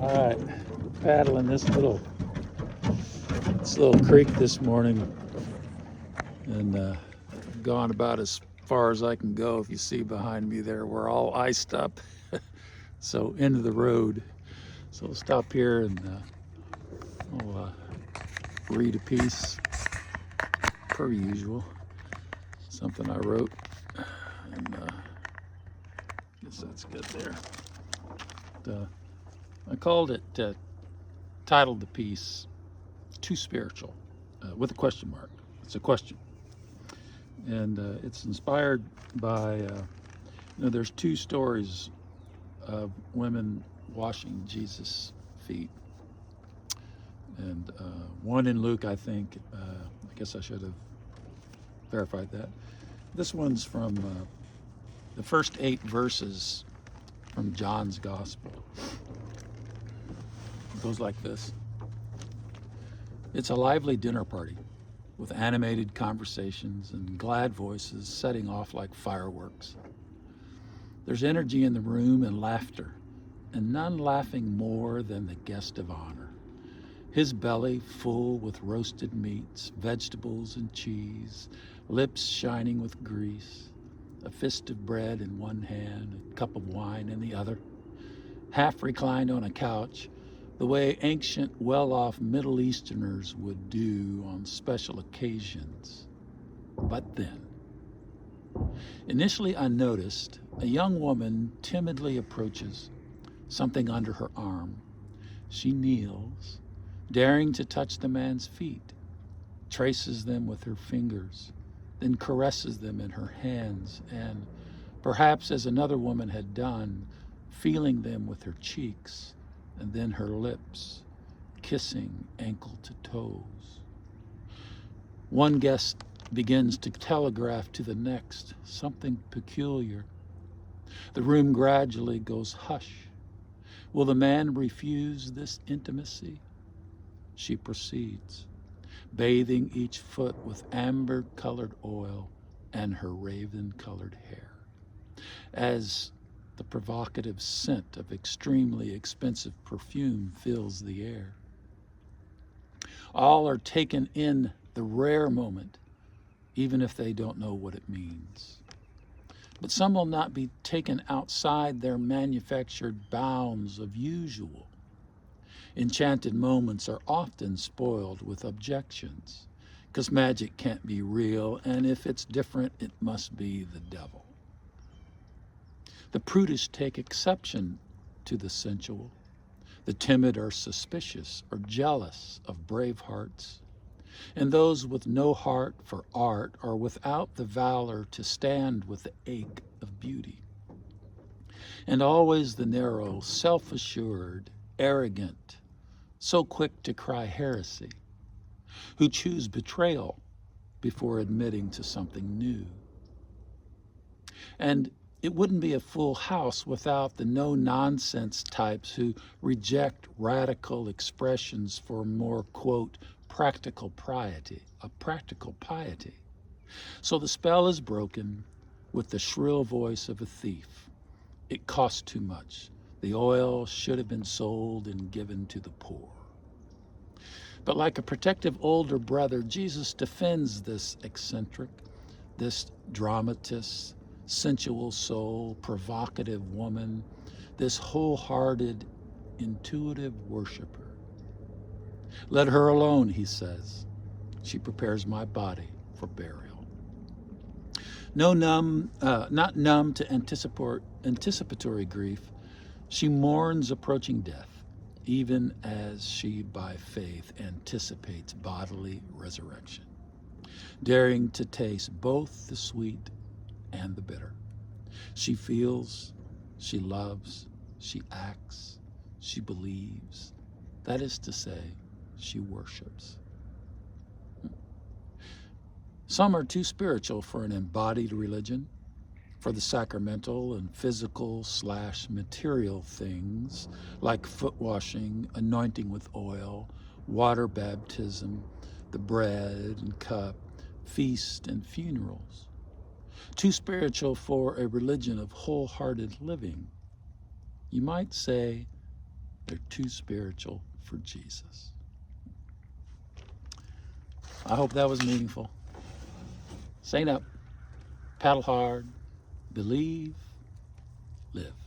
All right, paddling this little creek this morning, and gone about as far as I can go. If you see behind me there, we're all iced up, so into the road. So we'll stop here and we'll read a piece, per usual, something I wrote, and guess that's good there. I called it, titled the piece "Too Spiritual," with a question mark. It's a question. And it's inspired by, there's two stories of women washing Jesus' feet. And one in Luke, I think, I guess I should have verified that. This one's from the first 8 verses from John's Gospel. It goes like this. It's a lively dinner party with animated conversations and glad voices setting off like fireworks. There's energy in the room and laughter, and none laughing more than the guest of honor. His belly full with roasted meats, vegetables, and cheese, lips shining with grease, a fist of bread in one hand, a cup of wine in the other, half reclined on a couch, the way ancient, well-off Middle Easterners would do on special occasions. But then, initially unnoticed, a young woman timidly approaches, something under her arm. She kneels, daring to touch the man's feet, traces them with her fingers, then caresses them in her hands, and, perhaps as another woman had done, feeling them with her cheeks, and then her lips, kissing ankle to toes. One guest begins to telegraph to the next something peculiar. The room gradually goes hush. Will the man refuse this intimacy? She proceeds, bathing each foot with amber-colored oil and her raven-colored hair, as the provocative scent of extremely expensive perfume fills the air. All are taken in the rare moment, even if they don't know what it means. But some will not be taken outside their manufactured bounds of usual. Enchanted moments are often spoiled with objections, because magic can't be real, and if it's different, it must be the devil. The prudish take exception to the sensual. The timid are suspicious or jealous of brave hearts. And those with no heart for art are without the valor to stand with the ache of beauty. And always the narrow, self-assured, arrogant, so quick to cry heresy, who choose betrayal before admitting to something new. And it wouldn't be a full house without the no-nonsense types who reject radical expressions for more, quote, practical piety, a practical piety. So the spell is broken with the shrill voice of a thief. It cost too much. The oil should have been sold and given to the poor. But like a protective older brother, Jesus defends this eccentric, this dramatist, sensual soul, provocative woman, this wholehearted, intuitive worshiper. Let her alone, he says. She prepares my body for burial. Not numb to anticipatory grief, she mourns approaching death, even as she by faith anticipates bodily resurrection, daring to taste both the sweet and the bitter. She feels, she loves, she acts, she believes. That is to say, she worships. Some are too spiritual for an embodied religion, for the sacramental and physical/material things like foot washing, anointing with oil, water baptism, the bread and cup, feast and funerals. Too spiritual for a religion of wholehearted living. You might say They're too spiritual for Jesus. I hope that was meaningful. Saint up, paddle hard, believe, live.